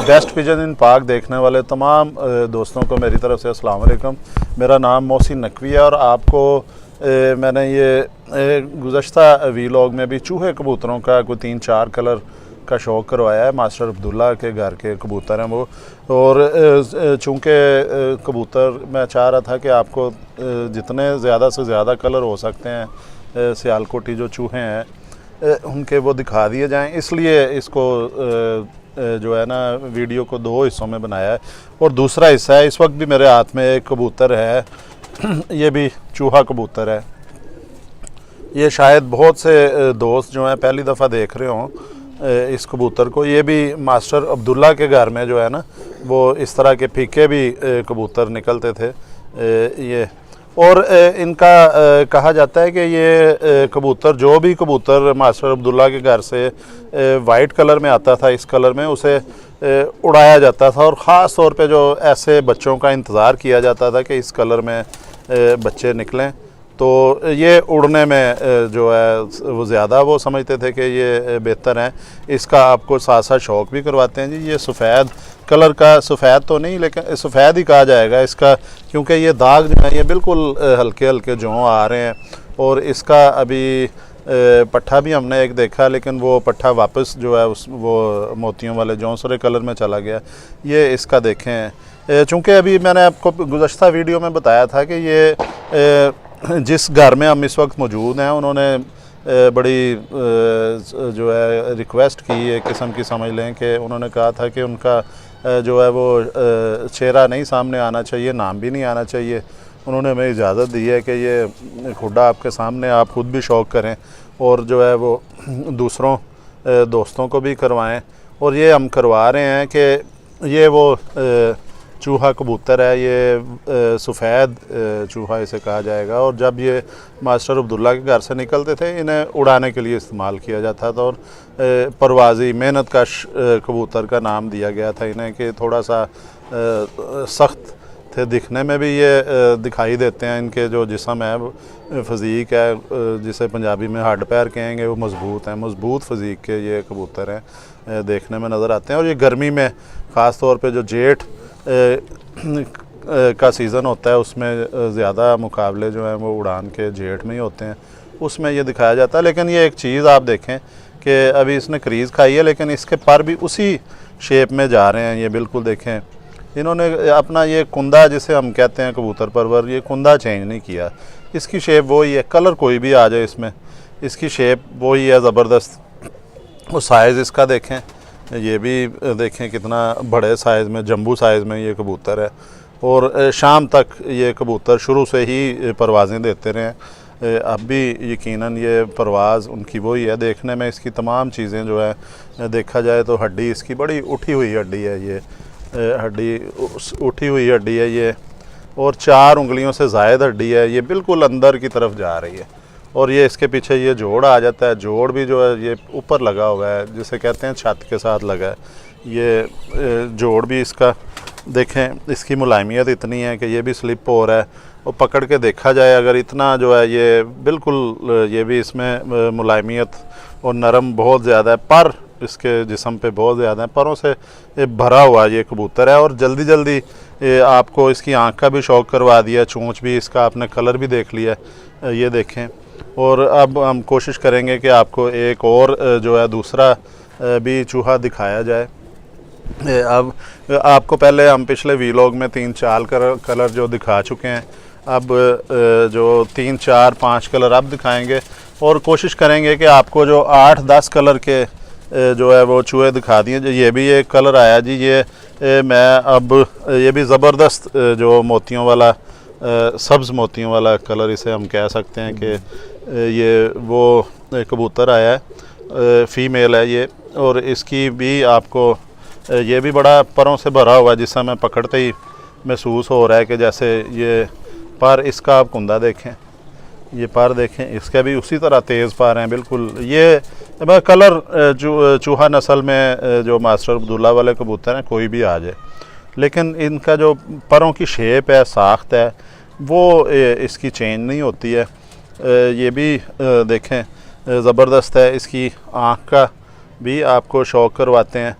Best pigeon इन पाक देखने वाले तमाम दोस्तों को मेरी तरफ से अस्सलाम वालेकुम। मेरा नाम मोहसिन नकवी है और आपको मैंने ये गुज़श्ता वीलॉग में भी चूहे कबूतरों का कोई 3-4 कलर का शौक़ करवाया है। मास्टर अब्दुल्ला के घर के कबूतर हैं वो, और चूँकि कबूतर मैं चाह रहा था कि आपको जितने ज़्यादा से ज़्यादा कलर हो सकते हैं सियालकोटी जो चूहे हैं उनके वो दिखा दिए जाएं, इसलिए इसको जो है ना वीडियो को 2 हिस्सों में बनाया है। और दूसरा हिस्सा है, इस वक्त भी मेरे हाथ में एक कबूतर है ये भी चूहा कबूतर है। ये शायद बहुत से दोस्त जो हैं पहली दफ़ा देख रहे हों इस कबूतर को। ये भी मास्टर अब्दुल्ला के घर में जो है ना वो इस तरह के फीके भी कबूतर निकलते थे ये। और इनका कहा जाता है कि ये कबूतर, जो भी कबूतर मास्टर अब्दुल्ला के घर से वाइट कलर में आता था, इस कलर में उसे उड़ाया जाता था, और ख़ास तौर पे जो ऐसे बच्चों का इंतज़ार किया जाता था कि इस कलर में बच्चे निकलें, तो ये उड़ने में जो है वो ज़्यादा वो समझते थे कि ये बेहतर हैं। इसका आपको साथ साथ शौक़ भी करवाते हैं जी। ये सफ़ेद कलर का, सफ़ेद तो नहीं लेकिन सफ़ेद ही कहा जाएगा इसका, क्योंकि ये दाग जो है ये बिल्कुल हल्के हल्के जों आ रहे हैं। और इसका अभी पट्ठा भी हमने एक देखा, लेकिन वो पट्ठा वापस जो है वो मोतियों वाले जौंसरे कलर में चला गया। ये इसका देखें, चूँकि अभी मैंने आपको गुज़श्ता वीडियो में बताया था कि ये जिस घर में हम इस वक्त मौजूद हैं उन्होंने बड़ी जो है रिक्वेस्ट की, एक किस्म की समझ लें कि उन्होंने कहा था कि उनका जो है वो चेहरा नहीं सामने आना चाहिए, नाम भी नहीं आना चाहिए। उन्होंने हमें इजाज़त दी है कि ये खुदा आपके सामने आप खुद भी शौक़ करें और जो है वो दूसरों दोस्तों को भी करवाएं। और ये हम करवा रहे हैं कि ये वो चूहा कबूतर है, ये सफ़ेद चूहा इसे कहा जाएगा। और जब ये मास्टर अब्दुल्ला के घर से निकलते थे इन्हें उड़ाने के लिए इस्तेमाल किया जाता था, और परवाज़ी मेहनत कश कबूतर का नाम दिया गया था इन्हें, कि थोड़ा सा सख्त थे दिखने में भी ये दिखाई देते हैं। इनके जो जिस्म है, फ़ज़ीक है, जिसे पंजाबी में हड्ड पैर कहेंगे, वो मज़बूत हैं, मज़बूत फ़ज़ीक के ये कबूतर हैं, देखने में नज़र आते हैं। और ये गर्मी में ख़ास तौर पे जो जेठ का सीज़न होता है उसमें ज़्यादा मुकाबले जो हैं वो उड़ान के जेठ में ही होते हैं, उसमें ये दिखाया जाता है। लेकिन ये एक चीज़ आप देखें कि अभी इसने क्रीज़ खाई है, लेकिन इसके पर भी उसी शेप में जा रहे हैं। ये बिल्कुल देखें, इन्होंने अपना ये कुंदा जिसे हम कहते हैं कबूतर परवर, ये कुंदा चेंज नहीं किया, इसकी शेप वही है। कलर कोई भी आ जाए इसमें, इसकी शेप वही है ज़बरदस्त। और साइज़ इसका देखें, ये भी देखें कितना बड़े साइज़ में, जंबू साइज़ में ये कबूतर है। और शाम तक ये कबूतर शुरू से ही परवाज़ें देते रहे, अब भी यकीनन ये परवाज़ उनकी वही है। देखने में इसकी तमाम चीज़ें जो है देखा जाए तो हड्डी इसकी बड़ी उठी हुई हड्डी है, ये हड्डी उठी हुई हड्डी है ये, और 4 उंगलियों से ज़ायद हड्डी है, ये बिल्कुल अंदर की तरफ जा रही है। और ये इसके पीछे ये जोड़ आ जाता है, जोड़ भी जो है ये ऊपर लगा हुआ है, जिसे कहते हैं छत के साथ लगा है। ये जोड़ भी इसका देखें, इसकी मुलायमियत इतनी है कि ये भी स्लिप हो रहा है। और पकड़ के देखा जाए अगर, इतना जो है ये बिल्कुल, ये भी इसमें मुलायमियत और नरम बहुत ज़्यादा है। पर इसके जिस्म पे बहुत ज़्यादा है, परों से ये भरा हुआ ये कबूतर है। और जल्दी जल्दी आपको इसकी आँख का भी शौक़ करवा दिया, चोंच भी इसका, आपने कलर भी देख लिया, ये देखें। और अब हम कोशिश करेंगे कि आपको एक और जो है दूसरा भी चूहा दिखाया जाए। अब आपको पहले हम पिछले वीलॉग में 3-4 कलर जो दिखा चुके हैं, अब जो 3-4-5 कलर अब दिखाएंगे। और कोशिश करेंगे कि आपको जो 8-10 कलर के जो है वो चूहे दिखा दिए। जो ये भी एक कलर आया जी, ये मैं अब ये भी ज़बरदस्त जो मोतियों वाला, सब्ज़ मोतियों वाला कलर इसे हम कह सकते हैं कि ये वो कबूतर आया है, फ़ीमेल है ये। और इसकी भी आपको ये भी बड़ा परों से भरा हुआ है, जिससे मैं पकड़ते ही महसूस हो रहा है कि जैसे ये पर, इसका आप कुंदा देखें, ये पर देखें, इसका भी उसी तरह तेज़ पर हैं बिल्कुल। ये कलर चूहा नस्ल में जो मास्टर अब्दुल्ला वाले कबूतर हैं कोई भी आ जाए, लेकिन इनका जो परों की शेप है, साख्त है, वो इसकी चेंज नहीं होती है। ये भी देखें ज़बरदस्त है। इसकी आँख का भी आपको शौक़ करवाते हैं।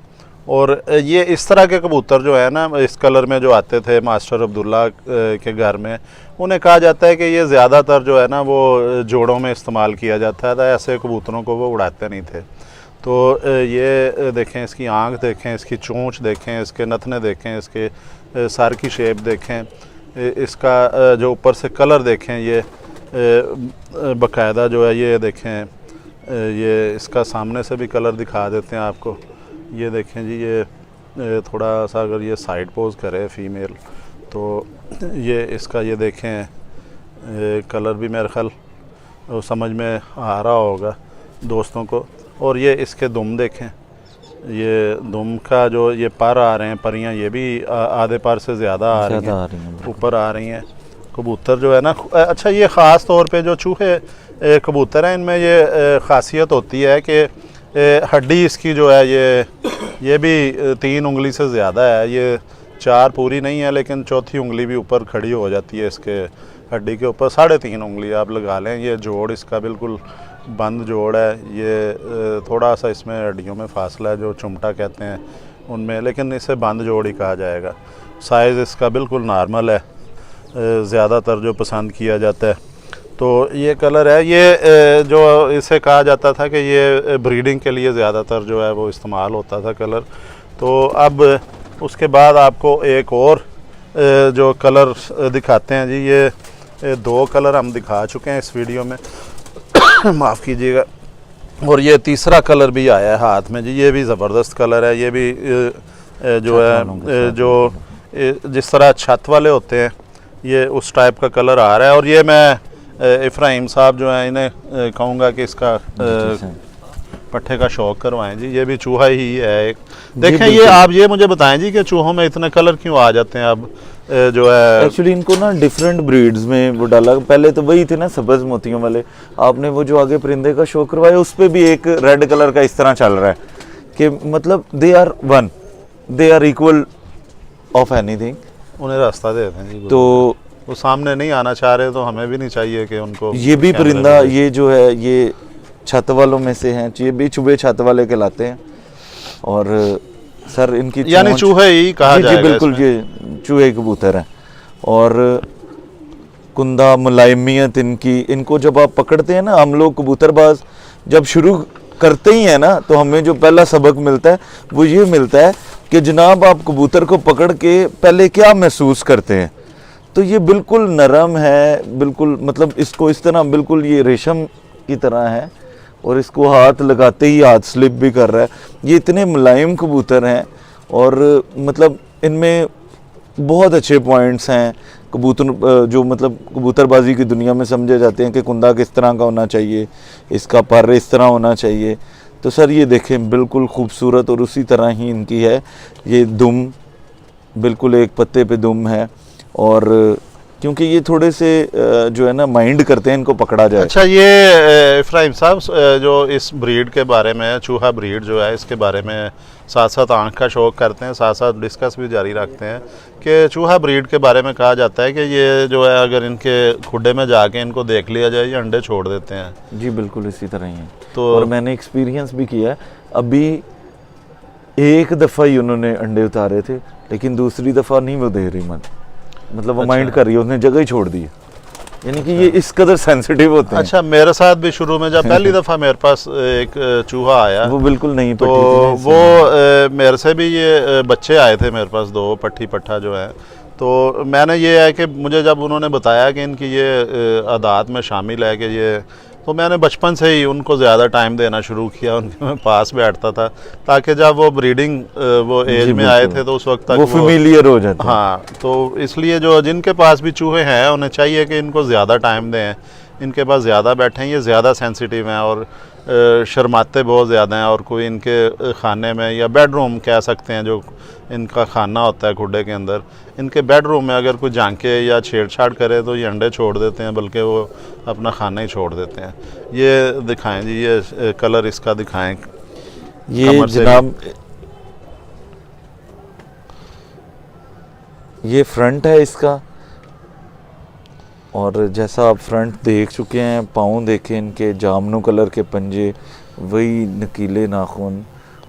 और ये इस तरह के कबूतर जो है ना, इस कलर में जो आते थे मास्टर अब्दुल्ला के घर में, उन्हें कहा जाता है कि ये ज़्यादातर जो है ना वो जोड़ों में इस्तेमाल किया जाता था, ऐसे कबूतरों को वो उड़ाते नहीं थे। तो ये देखें, इसकी आँख देखें, इसकी चोंच देखें, इसके नथने देखें, इसके सर की शेप देखें, इसका जो ऊपर से कलर देखें, ये बाकायदा जो है ये देखें, ये इसका सामने से भी कलर दिखा देते हैं आपको। ये देखें जी, ये थोड़ा सा अगर ये साइड पोज करे फीमेल तो ये इसका ये देखें कलर भी मेरे ख्याल समझ में आ रहा होगा दोस्तों को। और ये इसके दुम देखें, ये दुम का जो ये पर आ रहे हैं, परियां ये भी आधे पर से ज़्यादा आ रही हैं, ऊपर आ रही हैं। कबूतर जो है ना, अच्छा ये ख़ास तौर पे जो चूहे कबूतर हैं, इनमें ये ख़ासियत होती है कि हड्डी इसकी जो है ये भी 3 उंगली से ज़्यादा है। ये 4 पूरी नहीं है, लेकिन चौथी उंगली भी ऊपर खड़ी हो जाती है इसके हड्डी के ऊपर। 3.5 उंगली आप लगा लें। ये जोड़ इसका बिल्कुल बंद जोड़ है। ये थोड़ा सा इसमें हड्डियों में फासला है जो चुमटा कहते हैं उनमें, लेकिन इसे बंद जोड़ ही कहा जाएगा। साइज़ इसका बिल्कुल नॉर्मल है, ज़्यादातर जो पसंद किया जाता है। तो ये कलर है, ये जो इसे कहा जाता था कि ये ब्रीडिंग के लिए ज़्यादातर जो है वो इस्तेमाल होता था कलर। तो अब उसके बाद आपको एक और जो कलर दिखाते हैं जी, ये 2 कलर हम दिखा चुके हैं इस वीडियो में माफ़ कीजिएगा। और ये तीसरा कलर भी आया है हाथ में जी, ये भी ज़बरदस्त कलर है। ये भी जो है जो जिस तरह छत वाले होते हैं, ये उस टाइप का कलर आ रहा है। और ये मैं इब्राहिम साहब जो हैं इन्हें कहूँगा कि इसका पट्ठे का शौक करवाएं जी। ये भी चूहा ही है एक। देखें ये आप ये मुझे बताएं जी कि चूहों में इतने कलर क्यों आ जाते हैं अब जो है? एक्चुअली इनको ना डिफरेंट ब्रीड्स में वो डाला। पहले तो वही थे ना सब्ज मोतियों वाले, आपने वो जो आगे परिंदे का शो करवाया उस पर भी एक रेड कलर का इस तरह चल रहा है कि मतलब they are one, they are equal of anything. उन्हें रास्ता दे दें जी। तो वो सामने नहीं आना चाह रहे तो हमें भी नहीं चाहिए कि उनको। ये भी परिंदा ये जो है ये छत वालों में से हैं, ये भी चूहे छत वाले कहलाते हैं। और सर इनकी यानी चूहे ही कहा जाएगा। जी बिल्कुल, ये चूहे कबूतर हैं। और कुंदा मुलायमियत इनकी, इनको जब आप पकड़ते हैं ना, हम लोग कबूतरबाज जब शुरू करते ही हैं ना, तो हमें जो पहला सबक मिलता है वो ये मिलता है कि जनाब आप कबूतर को पकड़ के पहले क्या महसूस करते हैं। तो ये बिल्कुल नरम है, बिल्कुल मतलब इसको इस तरह बिल्कुल ये रेशम की तरह है, और इसको हाथ लगाते ही हाथ स्लिप भी कर रहा है। ये इतने मुलायम कबूतर हैं और मतलब इनमें बहुत अच्छे पॉइंट्स हैं। कबूतर जो मतलब कबूतरबाजी की दुनिया में समझे जाते हैं कि कुंदा किस तरह का होना चाहिए, इसका पर इस तरह होना चाहिए। तो सर ये देखें बिल्कुल खूबसूरत, और उसी तरह ही इनकी है ये दुम, बिल्कुल एक पत्ते पे दुम है। और क्योंकि ये थोड़े से जो है ना माइंड करते हैं इनको पकड़ा जाए। अच्छा ये इब्राहिम साहब जो इस ब्रीड के बारे में, चूहा ब्रीड जो है इसके बारे में साथ साथ आँख का शौक करते हैं, साथ साथ डिस्कस भी जारी रखते हैं कि चूहा ब्रीड के बारे में कहा जाता है कि ये जो है अगर इनके खुडे में जाके इनको देख लिया जाए, ये अंडे छोड़ देते हैं। जी बिल्कुल इसी तरह ही है। तो और मैंने एक्सपीरियंस भी किया है। अभी एक दफ़ा ही उन्होंने अंडे उतारे थे, लेकिन दूसरी दफ़ा नहीं वो दे रही मतलब वो माइंड कर रही है, उसने जगह ही छोड़ दी। यानी कि ये इस कदर सेंसिटिव होते हैं। अच्छा मेरे साथ भी शुरू में जब पहली दफ़ा मेरे पास एक चूहा आया, वो बिल्कुल नहीं तो वो मेरे से भी ये बच्चे आए थे मेरे पास, 2 पट्टी पट्ठा जो है। तो मैंने ये है कि मुझे जब उन्होंने बताया कि इनकी ये आदात में शामिल है कि ये, तो मैंने बचपन से ही उनको ज़्यादा टाइम देना शुरू किया, उनके मैं पास बैठता था ताकि जब वो ब्रीडिंग वो एज में आए थे तो उस वक्त तक वो फेमिलियर हो जाते हैं। हाँ, तो इसलिए जो जिनके पास भी चूहे हैं उन्हें चाहिए कि इनको ज़्यादा टाइम दें, इनके पास ज़्यादा बैठें। ये ज़्यादा सेंसिटिव हैं और शर्माते बहुत ज़्यादा हैं, और कोई इनके खाने में या बेडरूम कह सकते हैं, जो इनका खाना होता है खुडे के अंदर, इनके बेडरूम में अगर कोई झांके या छेड़छाड़ करे तो ये अंडे छोड़ देते हैं, बल्कि वो अपना खाना ही छोड़ देते हैं। ये दिखाएं जी, ये कलर इसका दिखाएं। ये जनाब ये फ्रंट है इसका, और जैसा आप फ्रंट देख चुके हैं, पाँव देखें इनके, जामनू कलर के पंजे, वही नकीले नाखून,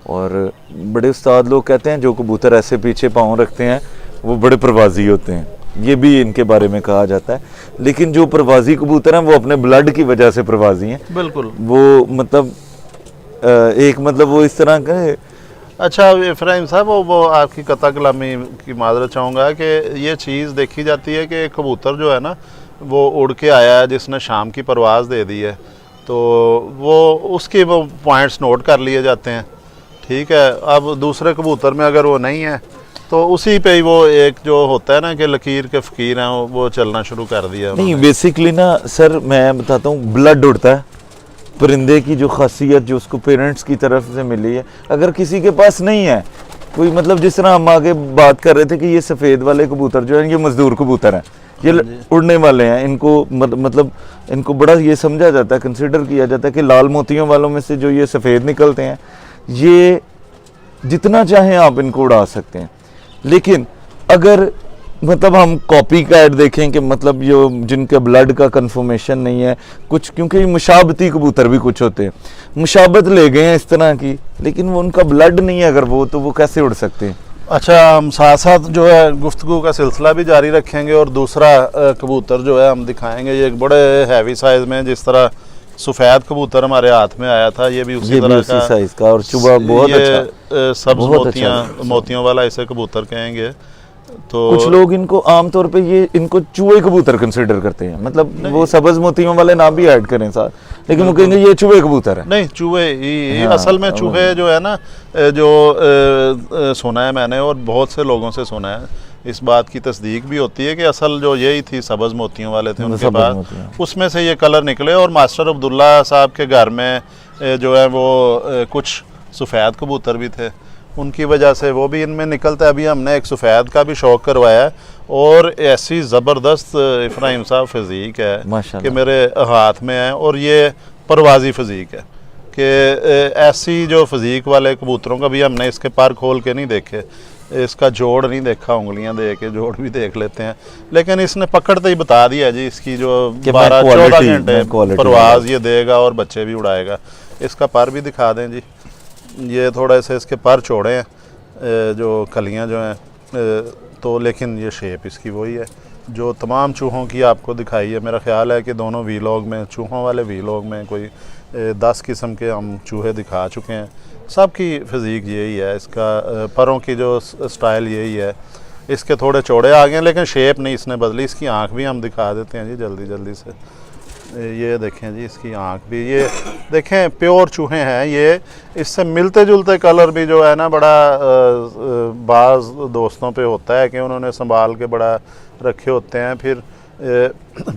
और बड़े उस्ताद लोग कहते हैं जो कबूतर ऐसे पीछे पाँव रखते हैं वो बड़े प्रवाजी होते हैं, ये भी इनके बारे में कहा जाता है। लेकिन जो प्रवाजी कबूतर हैं वो अपने ब्लड की वजह से प्रवाजी हैं। बिल्कुल, वो मतलब एक मतलब वो इस तरह का। अच्छा इब्राहिम साहब, वो आपकी कता कलामी की माजरत चाहूँगा कि ये चीज़ देखी जाती है कि कबूतर जो है ना वो उड़ के आया है जिसने शाम की परवाज़ दे दी है, तो वो उसके वो पॉइंट्स नोट कर लिए जाते हैं, ठीक है। अब दूसरे कबूतर में अगर वो नहीं है तो उसी पे ही वो एक जो होता है ना कि लकीर के फ़कीर हैं वो चलना शुरू कर दिया। नहीं, बेसिकली ना सर मैं बताता हूँ, ब्लड उड़ता है परिंदे की, जो खासियत जो उसको पेरेंट्स की तरफ से मिली है, अगर किसी के पास नहीं है कोई, मतलब जिस तरह हम आगे बात कर रहे थे कि ये सफ़ेद वाले कबूतर जो हैं ये मजदूर कबूतर हैं, ये उड़ने वाले हैं, इनको मतलब इनको बड़ा ये समझा जाता है, कंसिडर किया जाता है कि लाल मोतियों वालों में से जो ये सफ़ेद निकलते हैं ये जितना चाहें आप इनको उड़ा सकते हैं। लेकिन अगर मतलब हम कॉपी कैट देखें कि मतलब जो जिनके ब्लड का कंफर्मेशन नहीं है कुछ, क्योंकि मुशाबती कबूतर भी कुछ होते हैं, मुशाबत ले गए हैं इस तरह की, लेकिन वो उनका ब्लड नहीं है अगर तो वो कैसे उड़ सकते हैं। अच्छा, हम साथ साथ जो है गुफ्तगू का सिलसिला भी जारी रखेंगे और दूसरा कबूतर जो है हम दिखाएंगे। ये एक बड़े हैवी साइज़ में, जिस तरह सफ़ेद कबूतर हमारे हाथ में आया था, ये भी उसी तरह का साइज का और चुबा बहुत अच्छा, सब्ज मोतियों वाला इसे कबूतर कहेंगे। तो कुछ लोग इनको आमतौर पे इनको चूहे कबूतर कंसिडर करते हैं, मतलब वो सब्ज मोतियों वाले नाम भी ऐड करें साथ, लेकिन वो कहेंगे ये चूहे कबूतर है। नहीं, चूहे ही असल में चूहे जो है ना, जो सुना है मैंने और बहुत से लोगों से सुना है, इस बात की तस्दीक भी होती है कि असल जो यही थी, सब्ज मोतियों वाले थे, उनके बाद उसमें से ये कलर निकले और मास्टर अब्दुल्ला साहब के घर में जो है वो कुछ सफ़ेद कबूतर भी थे, उनकी वजह से वो भी इनमें निकलता है। अभी हमने एक सफ़ेद का भी शौक़ करवाया है और ऐसी ज़बरदस्त इब्राहिम साहब फिज़ीक है कि मेरे हाथ में है, और ये परवाज़ी फ़िज़ीक है कि ऐसी जो फ़िज़ीक वाले कबूतरों का भी हमने इसके पर खोल के नहीं देखे, इसका जोड़ नहीं देखा, उंगलियां दे के जोड़ भी देख लेते हैं, लेकिन इसने पकड़ते ही बता दिया जी इसकी जो 12-14 घंटे परवाज़ ये देगा और बच्चे भी उड़ाएगा। इसका पर भी दिखा दें जी, ये थोड़ा से इसके पर चौड़े हैं, जो कलियां जो हैं, तो लेकिन ये शेप इसकी वही है जो तमाम चूहों की आपको दिखाई है। मेरा ख्याल है कि दोनों वीलॉग में, चूहों वाले वीलॉग में कोई 10 किस्म के हम चूहे दिखा चुके हैं, सब की फ़िज़ीक यही है, इसका परों की जो स्टाइल यही है। इसके थोड़े चौड़े आ गए लेकिन शेप नहीं इसने बदली। इसकी आँख भी हम दिखा देते हैं जी जल्दी से, ये देखें जी इसकी आँख भी, ये देखें प्योर चूहे हैं ये। इससे मिलते जुलते कलर भी जो है ना बड़ा बाज़ दोस्तों पे होता है कि उन्होंने संभाल के बड़ा रखे होते हैं, फिर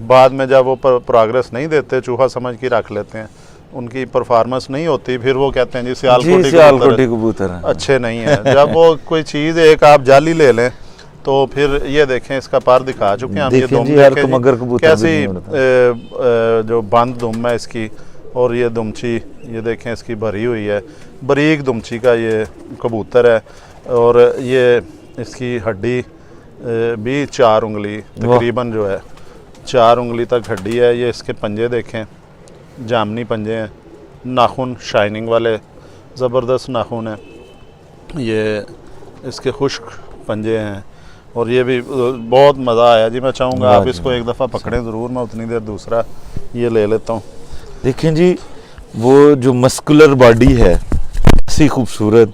बाद में जब वो प्रोग्रेस नहीं देते, चूहा समझ के रख लेते हैं, उनकी परफॉर्मेंस नहीं होती, फिर वो कहते हैं जी सियालकोटी कबूतर अच्छे नहीं है। जब वो कोई चीज़ एक आप जाली ले लें तो फिर ये देखें इसका पर दिखा चुके हैं हम, ये दुम देखें कैसी जो बंद दुम है इसकी, और ये दुमची ये देखें इसकी भरी हुई है, बारीक दुमची का ये कबूतर है, और ये इसकी हड्डी भी 4 उंगली तकरीबन जो है 4 उंगली तक हड्डी है। ये इसके पंजे देखें, जामनी पंजे हैं, नाखून शाइनिंग वाले ज़बरदस्त नाखून हैं, ये इसके खुश्क पंजे हैं, और ये भी बहुत मज़ा आया जी। मैं चाहूँगा आप इसको एक दफ़ा पकड़ें ज़रूर, मैं उतनी देर दूसरा ये ले लेता हूँ। देखें जी वो जो मस्कुलर बॉडी है ऐसी खूबसूरत,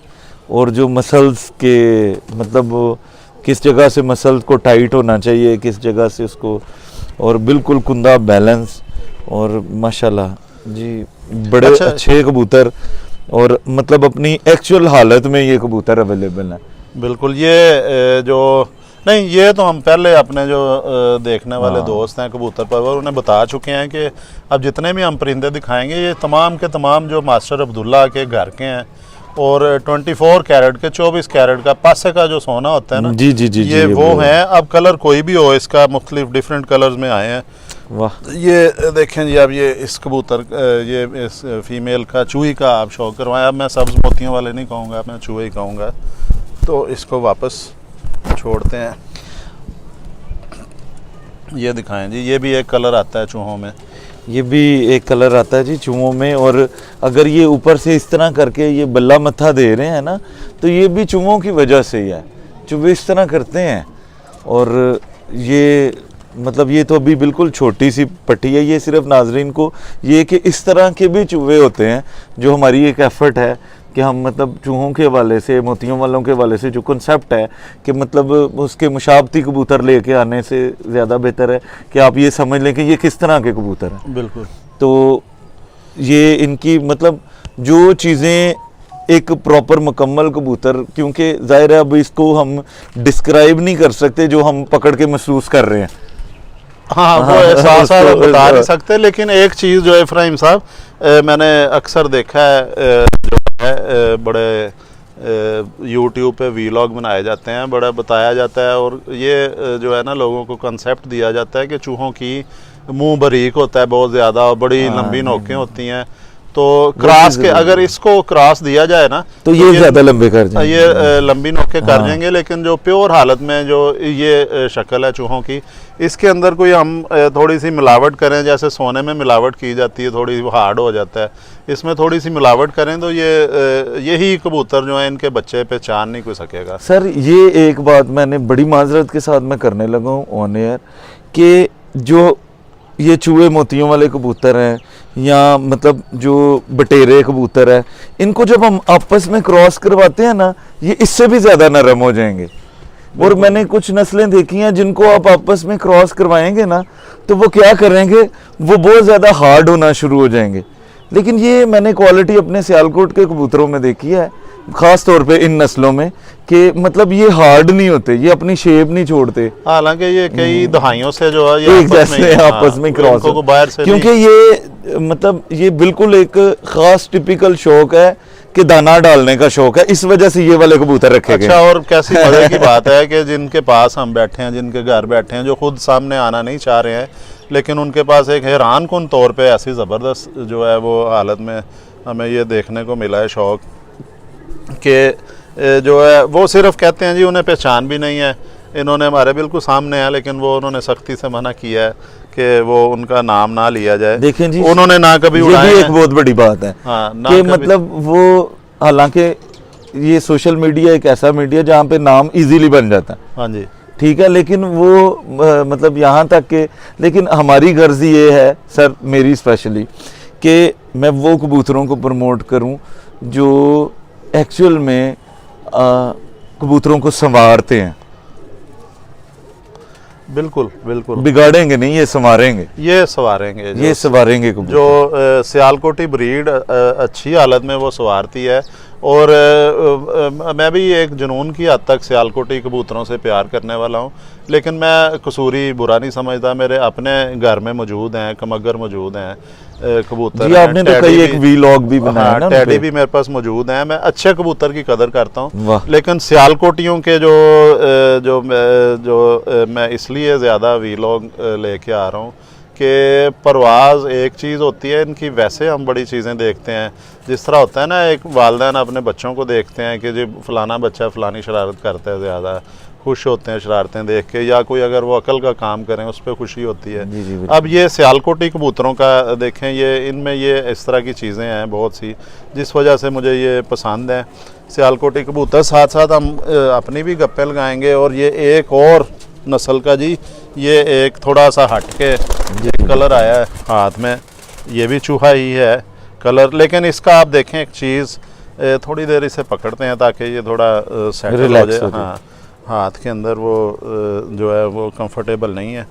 और जो मसल्स के मतलब वो किस जगह से मसल को टाइट होना चाहिए, किस जगह से उसको, और बिल्कुल कुंदा बैलेंस, और माशाल्लाह जी बड़े अच्छे कबूतर, और मतलब अपनी एक्चुअल हालत में ये कबूतर अवेलेबल है। बिल्कुल, ये जो नहीं, ये तो हम पहले अपने जो देखने वाले दोस्त हैं कबूतर परवर उन्हें बता चुके हैं कि अब जितने भी हम परिंदे दिखाएंगे ये तमाम के तमाम जो मास्टर अब्दुल्ला के घर के हैं, और 24 कैरेट के 24 कैरेट का पासे का जो सोना होता है ना, जी जी जी ये वो हैं। अब कलर कोई भी हो, इसका मुख्तलिफ डिफरेंट कलर्स में आए हैं। वाह, ये देखें जी, अब ये इस कबूतर ये इस फीमेल का चूही का आप शौक करवाएं। अब मैं सब्ज़ मोतियों वाले नहीं कहूँगा, मैं चूहे ही कहूँगा, तो इसको वापस छोड़ते हैं। ये दिखाएं जी, ये भी एक कलर आता है चूहों में, ये भी एक कलर आता है जी चूहों में। और अगर ये ऊपर से इस तरह करके ये बल्ला मत्था दे रहे हैं ना, तो ये भी चूहों की वजह से ही है। चूहे इस तरह करते हैं। और ये मतलब ये तो अभी बिल्कुल छोटी सी पट्टी है, ये सिर्फ नाजरीन को ये कि इस तरह के भी चूहे होते हैं, जो हमारी एक एफर्ट है कि हम मतलब चूहों के हवाले से, मोतियों वालों के हवाले से जो कॉन्सेप्ट है कि मतलब उसके मुशाबती कबूतर लेके आने से ज़्यादा बेहतर है कि आप ये समझ लें कि ये किस तरह के कबूतर हैं। बिल्कुल। तो ये इनकी मतलब जो चीज़ें एक प्रॉपर मुकम्मल कबूतर, क्योंकि ज़ाहिर है अब इसको हम डिस्क्राइब नहीं कर सकते जो हम पकड़ के महसूस कर रहे हैं। हाँ, वो एहसास आप बता नहीं सकते, लेकिन एक चीज़ जो है इब्राहिम साहब, मैंने अक्सर देखा है जो है बड़े यूट्यूब पे वीलॉग बनाए जाते हैं, बड़ा बताया जाता है, और ये जो है ना लोगों को कंसेप्ट दिया जाता है कि चूहों की मुंह बारीक होता है बहुत ज़्यादा और बड़ी लंबी नोकें होती हैं, तो क्रॉस के अगर इसको क्रॉस दिया जाए ना तो ये ज़्यादा लंबे कर जाएंगे, ये लंबी नोकें कर जाएंगे। लेकिन जो प्योर हालत में जो ये शक्ल है चूहों की, इसके अंदर कोई हम थोड़ी सी मिलावट करें, जैसे सोने में मिलावट की जाती है, थोड़ी हार्ड हो जाता है, इसमें थोड़ी सी मिलावट करें तो ये यही कबूतर जो है इनके बच्चे पहचान नहीं कोई सकेगा। सर ये एक बात मैंने बड़ी माजरत के साथ मैं करने लगा हूँ ऑन एयर, कि जो ये चूहे मोतियों वाले कबूतर हैं या मतलब जो बटेरे कबूतर है, इनको जब हम आपस में क्रॉस करवाते हैं ना, ये इससे भी ज़्यादा नरम हो जाएंगे। और मैंने कुछ नस्लें देखी हैं जिनको आप आपस में क्रॉस करवाएंगे ना, तो वो क्या करेंगे, वो बहुत ज़्यादा हार्ड होना शुरू हो जाएंगे। लेकिन ये मैंने क्वालिटी अपने सियालकोट के कबूतरों में देखी है, ख़ास तौर पे इन नस्लों में, कि मतलब ये हार्ड नहीं होते, ये अपनी शेप नहीं छोड़ते। हालांकि ये कई दहाइयों से जो है ये आपस में क्रॉस को बाहर से, क्योंकि ये मतलब ये बिल्कुल एक ख़ास टिपिकल शौक है कि दाना डालने का शौक है, इस वजह से ये वाले कबूतर रखे गए। अच्छा, और कैसी मजे की बात है कि जिनके पास हम बैठे हैं, जिनके घर बैठे हैं, जो खुद सामने आना नहीं चाह रहे हैं, लेकिन उनके पास एक हैरान कुन तौर पे ऐसी ज़बरदस्त जो है वो हालत में हमें ये देखने को मिला है शौक, कि जो है वो सिर्फ कहते हैं जी उन्हें पहचान भी नहीं है, इन्होंने हमारे बिल्कुल सामने है, लेकिन वो उन्होंने सख्ती से मना किया है कि वो उनका नाम ना लिया जाए। देखें जी, उन्होंने ना कभी ये भी एक बहुत बड़ी बात है। हाँ, कि मतलब वो, हालांकि ये सोशल मीडिया एक ऐसा मीडिया जहाँ पे नाम इजीली बन जाता है, हाँ जी, ठीक है, लेकिन वो मतलब यहाँ तक के, लेकिन हमारी गर्ज ये है सर, मेरी स्पेशली, कि मैं वो कबूतरों को प्रमोट करूँ जो एक्चुअल में कबूतरों को संवारते हैं। बिल्कुल बिल्कुल, बिगाड़ेंगे नहीं, ये संवारेंगे, ये संवारेंगे, ये संवारेंगे कबूतर। जो सियालकोटी ब्रीड अच्छी हालत में वो संवारती है। और मैं भी एक जुनून की हद तक सियालकोटी कबूतरों से प्यार करने वाला हूँ, लेकिन मैं कसूरी बुरा नहीं समझता। मेरे अपने घर में मौजूद हैं, कमगर मौजूद हैं, कबूतर जी, आपने तो कई एक वीलॉग भी बनाया ना, टैडी भी मेरे पास मौजूद हैं। मैं अच्छे कबूतर की कदर करता हूँ, लेकिन सियालकोटियों के जो मैं इसलिए ज़्यादा वीलॉग लेके आ रहा हूँ कि परवाज़ एक चीज़ होती है इनकी, वैसे हम बड़ी चीज़ें देखते हैं, जिस तरह होता है ना, एक वालिदैन अपने बच्चों को देखते हैं कि जी फ़लाना बच्चा फ़लानी शरारत करता है, ज़्यादा खुश होते हैं शरारतें देख के, या कोई अगर वो अकल का काम करें उस पर खुशी होती है। जी, अब ये सियालकोटी कबूतरों का देखें, ये इनमें ये इस तरह की चीज़ें हैं बहुत सी, जिस वजह से मुझे ये पसंद है सियालकोटी कबूतर। साथ साथ हम अपनी भी गप्पे लगाएंगे। और ये एक और नस्ल का जी, ये एक थोड़ा सा हट के कलर आया है हाथ में, ये भी चूहा ही है कलर, लेकिन इसका आप देखें एक चीज़, थोड़ी देर इसे पकड़ते हैं ताकि ये थोड़ा सेटल हो जाए। हाँ, हाथ के अंदर वो जो है वो कंफर्टेबल नहीं है।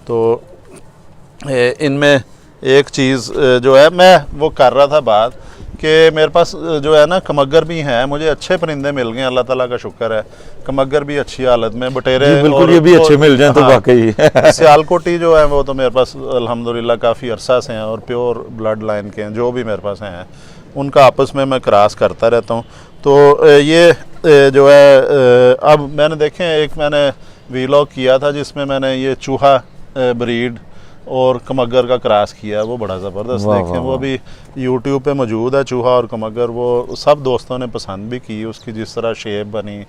तो इनमें एक चीज़ जो है मैं वो कर रहा था बात कि मेरे पास जो है ना कमगर भी हैं, मुझे अच्छे परिंदे मिल गए, अल्लाह ताला का शुक्र है। कमगर भी अच्छी हालत में, बटेरे बिल्कुल, ये भी अच्छे मिल जाएं तो वाकई। सियालकोटी जो है वो तो मेरे पास अल्हम्दुलिल्लाह काफ़ी अरसा से हैं और प्योर ब्लड लाइन के हैं, जो भी मेरे पास हैं उनका आपस में मैं क्रॉस करता रहता हूँ। तो ये जो है अब मैंने देखें, एक मैंने वीलॉग किया था जिसमें मैंने ये चूहा ब्रीड और कमगर का क्रॉस किया, वो बड़ा ज़बरदस्त देखें, वो अभी यूट्यूब पे मौजूद है, चूहा और कमगर। वो सब दोस्तों ने पसंद भी की, उसकी जिस तरह शेप बनी,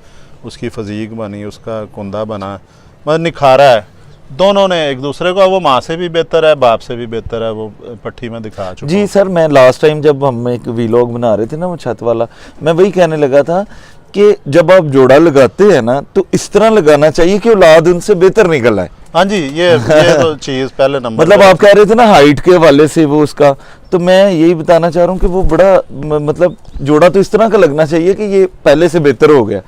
उसकी फजीक बनी, उसका कुंदा बना, मतलब निखारा है। दोनों ने एक दूसरे को, वो माँ से भी बेहतर है, बाप से भी बेहतर है, वो पट्टी में दिखा चुका जी सर, मैं लास्ट टाइम जब हम एक वीलॉग बना रहे थे ना वो छत वाला, मैं वही कहने लगा था कि जब आप जोड़ा लगाते हैं ना तो इस तरह लगाना चाहिए कि औलाद उनसे बेहतर निकल आए। हाँ जी, ये तो चीज़ पहले नंबर मतलब आप कह रहे थे ना हाइट के हवाले से वो उसका, तो मैं यही बताना चाह रहा हूँ कि वो बड़ा मतलब जोड़ा तो इस तरह का लगना चाहिए कि ये पहले से बेहतर हो गया।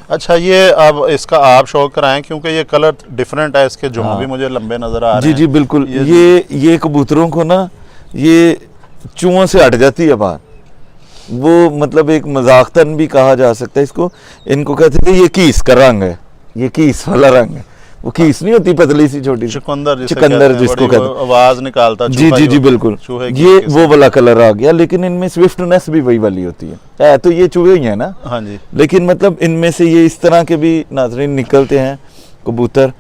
अच्छा, ये अब इसका आप शौक कराएं क्योंकि ये कलर डिफरेंट है, इसके जुम भी मुझे लंबे नजर आ रहे जी हैं। जी बिल्कुल, ये कबूतरों को ना ये चूहों से हट जाती है बात, वो मतलब एक मजाकतन भी कहा जा सकता है इसको। इनको कहते थे ये कीस का रंग है, ये कीस वाला रंग है, वो कीस नहीं होती पतली सी छोटी चुकंदर जिसको कहते हैं, आवाज निकालता जी जी जी बिल्कुल, ये वो वाला कलर आ गया। लेकिन इनमें स्विफ्टनेस भी वही वाली होती है तो ये चूहे ही है ना। हाँ जी, लेकिन मतलब इनमें से ये इस तरह के भी नाज़रीन निकलते हैं कबूतर।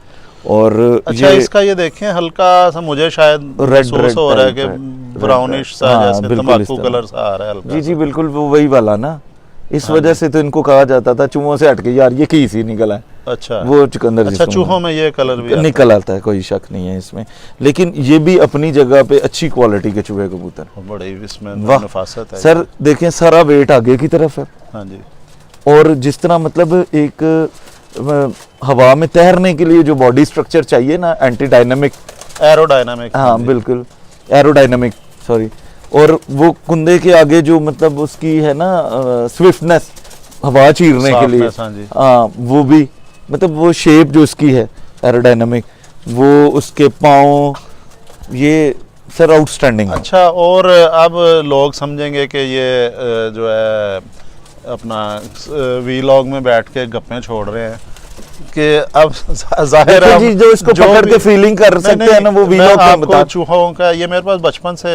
और अच्छा, इसका ये देखें हल्का सा मुझे शायद महसूस हो रहा है कि ब्राउनिश सा, जैसे तंबाकू कलर सा आ रहा है हल्का। जी जी बिल्कुल, वो वही वाला ना, इस वजह से तो इनको कहा जाता था चूहों से हटके यार ये कीस ही निकला है। अच्छा, वो चुकंदर अच्छा, चूहों में ये कलर भी निकल आता है, कोई शक नहीं है इसमें। लेकिन ये भी अपनी जगह पे अच्छी क्वालिटी के चूहे कबूतर, बड़ी इसमें नफासत है सर। देखें सारा वेट आगे की तरफ है। हाँ जी, और जिस तरह मतलब एक हवा में तैरने के लिए जो बॉडी स्ट्रक्चर चाहिए ना, एंटी डायनामिक, एरोडायनामिक, हाँ बिल्कुल एरोडायनामिक, सॉरी। और वो कुंदे के आगे जो मतलब उसकी है ना स्विफ्टनेस हवा चीरने के लिए, हाँ वो भी मतलब वो शेप जो उसकी है एरोडायनामिक, वो उसके पाँव, ये सर आउटस्टैंडिंग। अच्छा, और अब लोग समझेंगे कि ये जो है अपना वीलॉग में बैठ के गप्पे छोड़ रहे हैं कि अब जाहिर है जी, जो इसको पकड़ के फीलिंग कर सकते हैं ना वो वीलॉग में बता। चूहों का ये मेरे पास बचपन से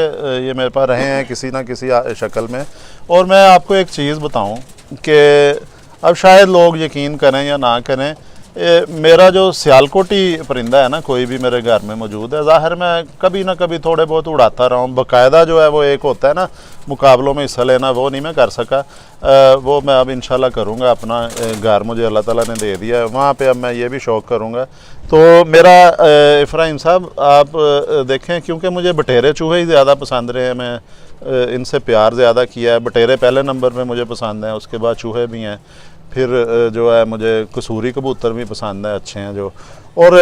ये मेरे पास रहे हैं किसी ना किसी शक्ल में। और मैं आपको एक चीज़ बताऊं कि अब शायद लोग यकीन करें या ना करें, मेरा जो सियालकोटी परिंदा है ना, कोई भी मेरे घर में मौजूद है, ज़ाहिर मैं कभी ना कभी थोड़े बहुत उड़ाता रहा हूँ। बाकायदा जो है वो एक होता है ना मुकाबलों में हिस्सा लेना, वो नहीं मैं कर सका, वो मैं अब इंशाल्लाह करूँगा। अपना घर मुझे अल्लाह ताला ने दे दिया है, वहाँ पे अब मैं ये भी शौक़ करूँगा। तो मेरा इफ्राहिम साहब आप देखें, क्योंकि मुझे बटेरे चूहे ही ज़्यादा पसंद रहे हैं, मैं इनसे प्यार ज़्यादा किया है। बटेरे पहले नंबर में मुझे पसंद हैं, उसके बाद चूहे भी हैं, फिर जो है मुझे कसूरी कबूतर भी पसंद है, अच्छे हैं जो। और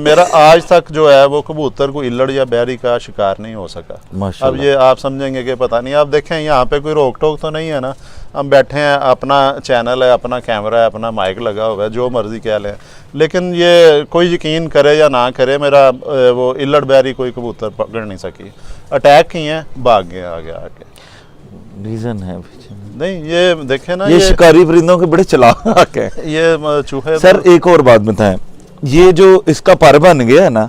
मेरा आज तक जो है वो कबूतर को इल्लड़ या बैरी का शिकार नहीं हो सका। अब ये आप समझेंगे कि पता नहीं, आप देखें यहाँ पे कोई रोक टोक तो नहीं है ना, हम बैठे हैं, अपना चैनल है, अपना कैमरा है, अपना माइक लगा हुआ है, जो मर्ज़ी कह लें। लेकिन ये कोई यकीन करे या ना करे, मेरा वो इल्लड़ बैरी कोई कबूतर पकड़ नहीं सकी। अटैक किए हैं, भाग गए आगे आके। रीज़न है नहीं, ये देखें ना, ये शिकारी परिंदों के बड़े चालाक है ये चूहे। सर एक और बात बताएं, ये जो इसका पर बन गया है ना,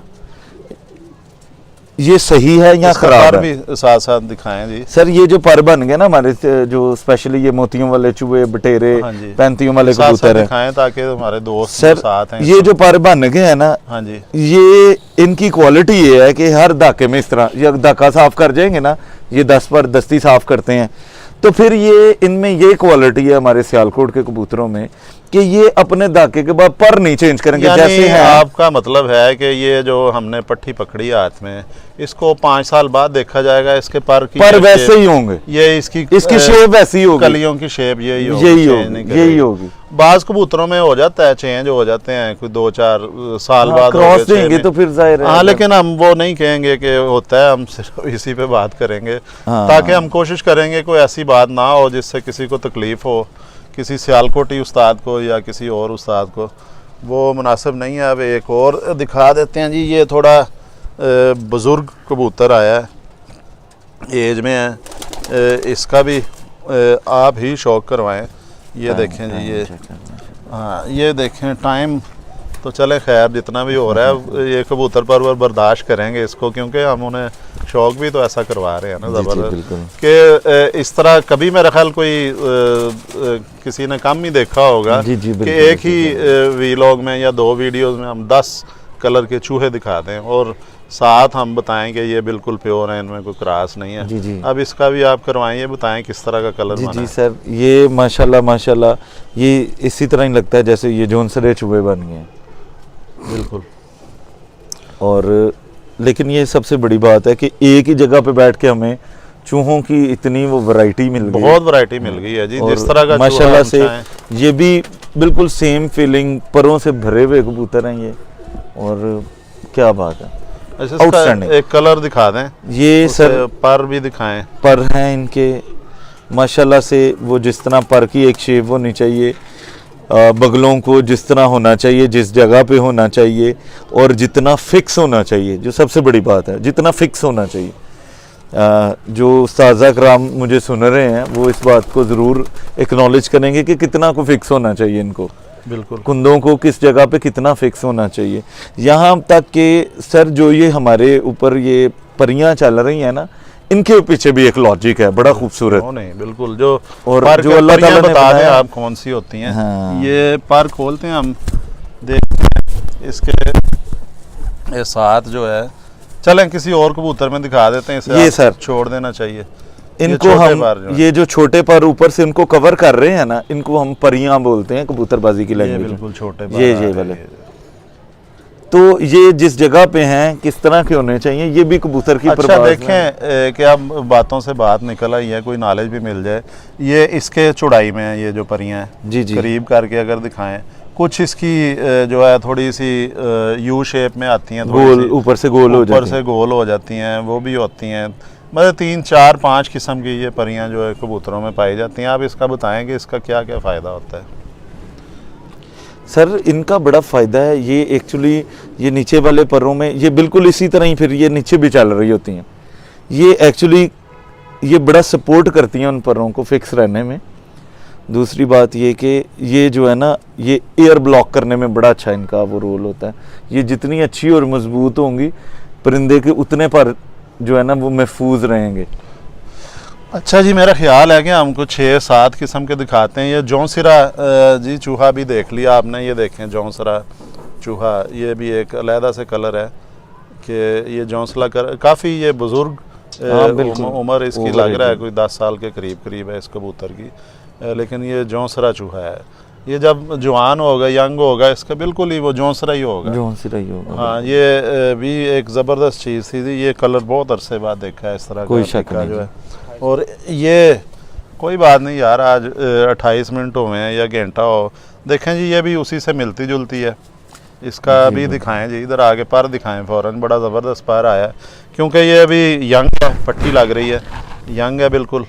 ये सही है या खराब है? भी साथ साथ दिखाएं जी सर। ये जो पर बन गया ना हमारे, जो स्पेशली ये मोतियों वाले चूहे, बटेरे, पैंतियों वाले कबूतर है, ताकि हमारे दोस्त सर साथ हैं। ये जो पर बन गए है ना, हाँ जी, ये इनकी क्वालिटी ये है कि हर धाके में इस तरह ये धाका साफ कर जाएंगे ना, ये 10 पर दस्ती साफ करते हैं, तो फिर ये इनमें ये क्वालिटी है हमारे सियालकोट के कबूतरों में कि ये अपने धाके के बाद पर नहीं चेंज करेंगे। जैसे है, आपका मतलब है कि ये जो हमने पट्टी पकड़ी हाथ में, इसको 5 साल बाद देखा जाएगा, इसके पर वैसे ही होंगे, ये इसकी शेप वैसी होगी, कलियों की शेप यही होगी। बाज कबूतरों में हो जाता है, चेंज हो जाते हैं, कोई 2-4 साल बाद क्रॉस देंगे तो फिर जाहिर है। हाँ, लेकिन हम वो नहीं कहेंगे कि होता है, हम सिर्फ इसी पे बात करेंगे ताकि हम कोशिश करेंगे कोई ऐसी बात ना हो जिससे किसी को तकलीफ हो, किसी सियालकोटी उस्ताद को या किसी और उस्ताद को, वो मुनासिब नहीं है। अब एक और दिखा देते हैं जी, ये थोड़ा बुज़ुर्ग कबूतर आया है, एज में है, इसका भी आप ही शौक़ करवाएं। ये देखें जी, ये हाँ, ये देखें टाइम तो चले, खैर जितना भी हो रहा है ये कबूतर पर बर्दाश्त करेंगे इसको, क्योंकि हम उन्हें शौक़ भी तो ऐसा करवा रहे हैं ना ज़बरदस्त कि इस तरह कभी मेरा ख्याल कोई किसी ने कम ही देखा होगा कि एक ही वीलॉग में या 2 वीडियोज़ में हम 10 कलर के चूहे दिखा दें और साथ हम बताएं कि ये बिल्कुल प्योर है, इनमें कोई क्रास नहीं है। जी। अब इसका भी आप करवाएं, ये बताएं किस तरह का कलर बना है। जी सर, ये माशाल्लाह ये इसी तरह ही लगता है जैसे ये जोनसरे चूहे बन गए। बिल्कुल और लेकिन ये सबसे बड़ी बात है कि एक ही जगह पे बैठ के हमें चूहों की इतनी वो वैरायटी मिल गई, बहुत वैरायटी मिल गई है जी, और जिस तरह का माशाल्लाह चूहा से हम चाहें। ये भी बिल्कुल सेम फीलिंग, परों से भरे हुए कबूतर हैं ये, और क्या बात है। अच्छा, इसका Outstanding। एक कलर दिखा दें, ये उसे सर पर भी दिखाएं। पर हैं इनके माशाल्लाह से, वो जिस तरह पर की एक शेप होनी चाहिए, बगलों को जिस तरह होना चाहिए, जिस जगह पे होना चाहिए, और जितना फिक्स होना चाहिए, जो सबसे बड़ी बात है, जितना फिक्स होना चाहिए। जो उस्ताज़ा कराम मुझे सुन रहे हैं वो इस बात को ज़रूर एक्नॉलेज करेंगे कि कितना को फिक्स होना चाहिए इनको, बिल्कुल कुंदों को किस जगह पे कितना फिक्स होना चाहिए। यहाँ तक कि सर जो ये हमारे ऊपर ये परियां चल रही हैं ना, इनके पीछे भी एक लॉजिक है बड़ा खूबसूरत। नहीं, बिल्कुल जो और पर जो अल्लाह ताला ने बता दें बनाया, आप कौन सी होती हैं। हाँ। ये पर खोलते हैं हम, देखते हैं इसके ये साथ जो है, चलें किसी और कबूतर में दिखा देते हैं, इसे ये आप सर छोड़ देना चाहिए। इनको छोटे हम पर जो हैं। ये जो छोटे पर ऊपर से इनको कवर कर रहे हैं ना, इनको हम परियां बोलते हैं कबूतरबाजी की ये लैंग्वेज में। बिल्कुल छोटे पर ये आ रहे वाले। हैं। तो ये जिस जगह पे हैं किस तरह के होने चाहिए, ये भी कबूतर की अच्छा परवाज़ में- देखें कि अब बातों से बात निकल आई है, कोई नॉलेज भी मिल जाए। ये इसके चौड़ाई में है, ये जो परियां हैं, जी जी करीब करके अगर दिखाएं, कुछ इसकी जो है थोड़ी सी यू शेप में आती हैं, थोड़ी गोल, सी ऊपर से गोल हो ऊपर जाती से है। गोल हो जाती हैं, वो भी होती हैं। मतलब 3, 4, 5 किस्म की ये परियां जो है कबूतरों में पाई जाती हैं। आप इसका बताएं कि इसका क्या क्या फ़ायदा होता है। सर इनका बड़ा फ़ायदा है, ये एक्चुअली ये नीचे वाले परों में ये बिल्कुल इसी तरह ही फिर ये नीचे भी चल रही होती हैं। ये एक्चुअली ये बड़ा सपोर्ट करती हैं उन परों को फिक्स रहने में। दूसरी बात ये कि ये जो है ना, ये एयर ब्लॉक करने में बड़ा अच्छा इनका वो रोल होता है। ये जितनी अच्छी और मजबूत होंगी परिंदे के, उतने पर जो है ना वो महफूज रहेंगे। अच्छा जी, मेरा ख्याल है कि हमको 6-7 किस्म के दिखाते हैं। ये जौनसिरा जी चूहा भी देख लिया आपने, ये देखें जौनसिरा चूहा, ये भी एक अलहदा से कलर है कि ये जौनसला काफ़ी ये बुज़ुर्ग हाँ, बिल्कुल। उम्र इसकी ओवर लग रहा है, एज। कोई 10 साल के करीब है इस कबूतर की। लेकिन ये जौनसरा चूहा है। ये जब जवान होगा, यंग होगा, इसका बिल्कुल ही वो जौनसरा ही होगा। जो सी रही होगा। हाँ, ये भी एक ज़बरदस्त चीज़ थी। ये कलर बहुत अरसे बाद देखा है इस तरह कोई का शक टिक्का नहीं जो है। और ये कोई बात नहीं यार, आज 28 मिनट हुए हैं या घंटा हो। देखें जी, ये भी उसी से मिलती जुलती है। इसका भी दिखाएं जी, इधर आगे पर दिखाएं फ़ौरन। बड़ा ज़बरदस्त पर आया, क्योंकि ये अभी यंग है, पट्टी लग रही है, यंग है बिल्कुल।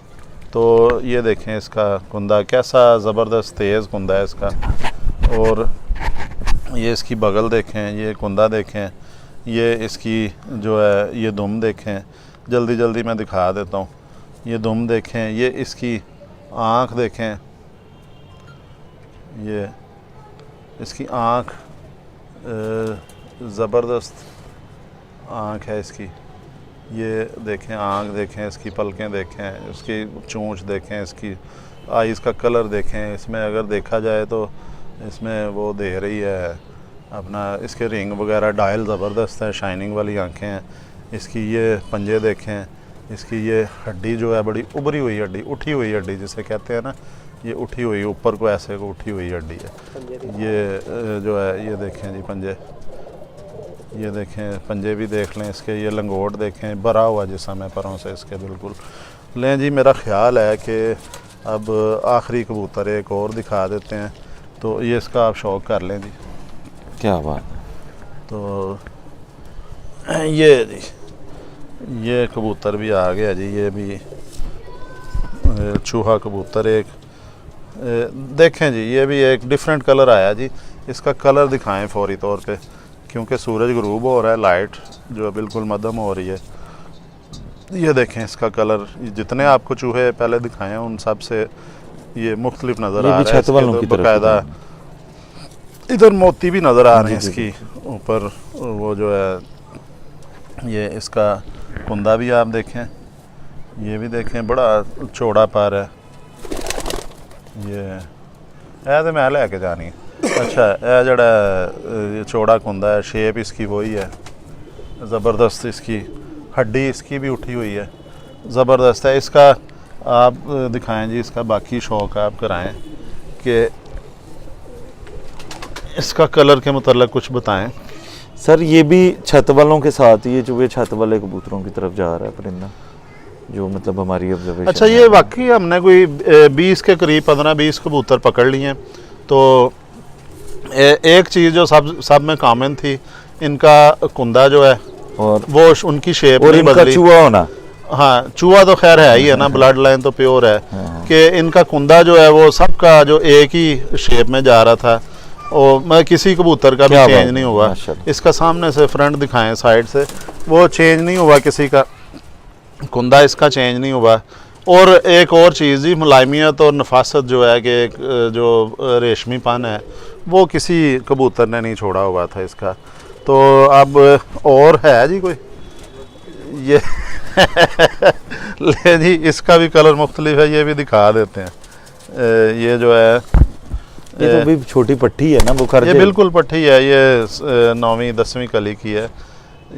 तो ये देखें इसका कुंदा कैसा ज़बरदस्त तेज़ कुंदा है इसका। और ये इसकी बगल देखें, ये कुंदा देखें, ये इसकी जो है ये दुम देखें। जल्दी जल्दी मैं दिखा देता हूँ। ये दुम देखें, ये इसकी आँख देखें, ये इसकी आँख ज़बरदस्त आँख है इसकी। ये देखें, आँख देखें, इसकी पलकें देखें, इसकी चोंच देखें, इसकी आइज़ का कलर देखें। इसमें अगर देखा जाए तो इसमें वो दे रही है अपना, इसके रिंग वगैरह डायल ज़बरदस्त है, शाइनिंग वाली आँखें हैं इसकी। ये पंजे देखें, इसकी ये हड्डी जो है बड़ी उभरी हुई हड्डी, उठी हुई हड्डी जिसे कहते हैं ना, ये उठी हुई ऊपर को ऐसे को उठी हुई हड्डी है। ये जो है ये देखें जी पंजे, ये देखें पंजे भी देख लें इसके। ये लंगोट देखें, भरा हुआ जिसम है परों से इसके बिल्कुल। लें जी, मेरा ख्याल है कि अब आखिरी कबूतर एक और दिखा देते हैं, तो ये इसका आप शौक़ कर लें जी। क्या बात है। तो ये जी, ये कबूतर भी आ गया जी। ये भी चूहा कबूतर एक देखें जी, ये भी एक डिफरेंट कलर आया जी। इसका कलर दिखाएं फौरी तौर पे, क्योंकि सूरज गरूब हो रहा है, लाइट जो है बिल्कुल मध्यम हो रही है। ये देखें इसका कलर, जितने आपको चूहे पहले दिखाए हैं उन सब से ये मुख्तलिफ नज़र आ रहा है। छत वालों की तरफ बाकायदा इधर मोती भी नज़र आ रहे हैं जी, जी, इसकी ऊपर। वो जो है ये इसका कुंदा भी आप देखें, ये भी देखें, बड़ा चौड़ा पर है ये। तो मैं लैके जानी। अच्छा, यह जड़ा चौड़ा कुंदा है, शेप इसकी वही है, ज़बरदस्त। इसकी हड्डी इसकी भी उठी हुई है, ज़बरदस्त है। इसका आप दिखाएं जी, इसका बाकी शौक़ आप कराएं कि इसका कलर के मुतल्लिक़ कुछ बताएं। सर ये भी छत वालों के साथ ही है, जो ये छत वाले कबूतरों की तरफ जा रहा है परिंदा, जो मतलब हमारी ऑब्जर्वेशन। अच्छा, ये वाकई हमने कोई 20 के करीब 15-20 कबूतर पकड़ लिए हैं। तो एक चीज़ जो सब में कॉमन थी, इनका कुंदा जो है और वो उनकी शेप और नहीं इनका बदली। चूहा होना, हाँ, चूहा तो खैर है ही है ना, ब्लड लाइन तो प्योर है कि इनका कुंदा जो है वो सबका जो एक ही शेप में जा रहा था, और मैं किसी कबूतर का भी क्या चेंज बात नहीं है, हुआ। माशाल्लाह। इसका सामने से फ्रंट दिखाएं, साइड से वो चेंज नहीं हुआ, किसी का कुंदा इसका चेंज नहीं हुआ। और एक और चीज़ जी, मुलायमियत और नफासत जो है कि एक जो रेशमीपन है वो किसी कबूतर ने नहीं छोड़ा हुआ था इसका। तो अब और है जी कोई ये ले जी, इसका भी कलर मुख्तलिफ है, ये भी दिखा देते हैं। ये जो है ये तो भी छोटी पट्टी है ना, वो ये बिल्कुल पट्टी है, ये 9वीं 10वीं कली की है।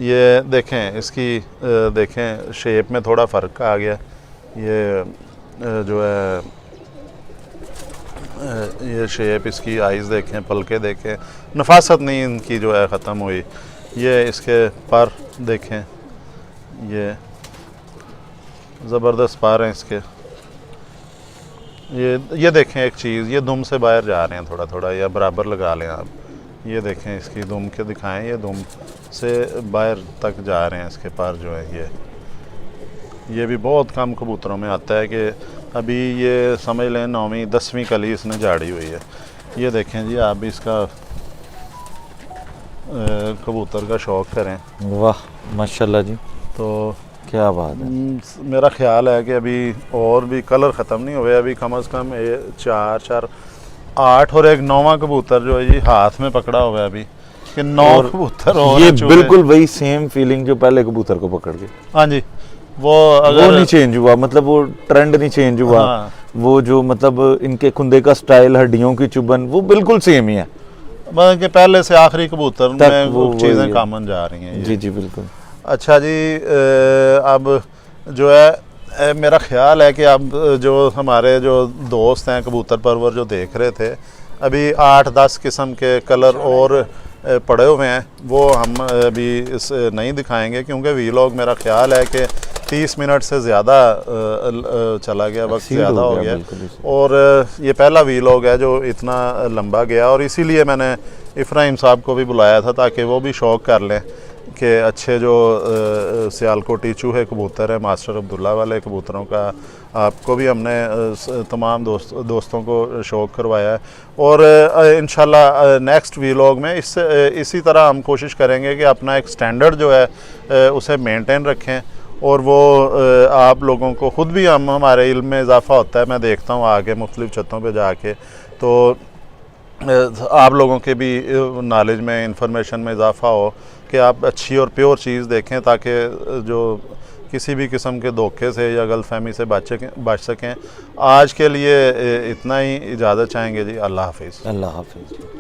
ये देखें इसकी देखें शेप में थोड़ा फ़र्क आ गया। ये जो है ये शेप इसकी, आइज़ देखें, पलके देखें, नफासत नहीं इनकी जो है ख़त्म हुई। ये इसके पर देखें, ये ज़बरदस्त पर हैं इसके। ये देखें एक चीज़, ये दुम से बाहर जा रहे हैं थोड़ा थोड़ा, या बराबर लगा लें आप। ये देखें इसकी दुम के दिखाएं, ये दुम से बाहर तक जा रहे हैं इसके पर जो है। ये भी बहुत कम कबूतरों में आता है कि अभी ये समझ लें 9वीं 10वीं कली इसने झाड़ी हुई है। ये देखें जी, आप भी इसका कबूतर का शौक़ करें। वाह माशाल्लाह जी, तो क्या बात है। मेरा ख्याल है कि अभी और भी कलर ख़त्म नहीं हुए, अभी कम से कम 4 8 और एक 9वां कबूतर जो है जी हाथ में पकड़ा हुआ है अभी, कि 9 कबूतर और ये चूहे। बिल्कुल वही सेम फीलिंग जो पहले कबूतर को पकड़ के। हाँ जी, वो नहीं चेंज हुआ, मतलब वो ट्रेंड नहीं चेंज हुआ। हाँ। वो जो मतलब इनके कुंदे का स्टाइल, हड्डियों की चुभन, वो बिल्कुल सेम ही है, मतलब कि पहले से आखिरी कबूतर में वो चीज़ें वही कॉमन जा रही हैं। जी जी बिल्कुल। अच्छा जी, अब जो है मेरा ख्याल है कि अब जो हमारे जो दोस्त हैं कबूतर परवर जो देख रहे थे, अभी 8-10 किस्म के कलर और पड़े हुए हैं, वो हम अभी इस नहीं दिखाएंगे, क्योंकि वीलॉग मेरा ख्याल है कि 30 मिनट से ज़्यादा चला गया, वक्त ज़्यादा हो गया। और ये पहला वीलॉग है जो इतना लंबा गया, और इसीलिए मैंने इफ्राहिम साहब को भी बुलाया था ताकि वो भी शौक़ कर लें कि अच्छे जो सियालकोटी चूहे कबूतर है, मास्टर अब्दुल्ला वाले कबूतरों का आपको भी हमने तमाम दोस्तों को शौक़ करवाया है। और इंशाल्लाह नेक्स्ट वीलॉग में इसी तरह हम कोशिश करेंगे कि अपना एक स्टैंडर्ड जो है उसे मेंटेन रखें, और वो आप लोगों को ख़ुद भी हमारे इल्म में इजाफ़ा होता है। मैं देखता हूँ आगे मुख्तलिफ़ छतों पे जाके, तो आप लोगों के भी नॉलेज में, इंफॉर्मेशन में इजाफ़ा हो कि आप अच्छी और प्योर चीज़ देखें, ताकि जो किसी भी किस्म के धोखे से या गलतफहमी से बच सकें। आज के लिए इतना ही, इजाज़त चाहेंगे जी। अल्लाह हाफिज़। अल्लाह हाफिज़।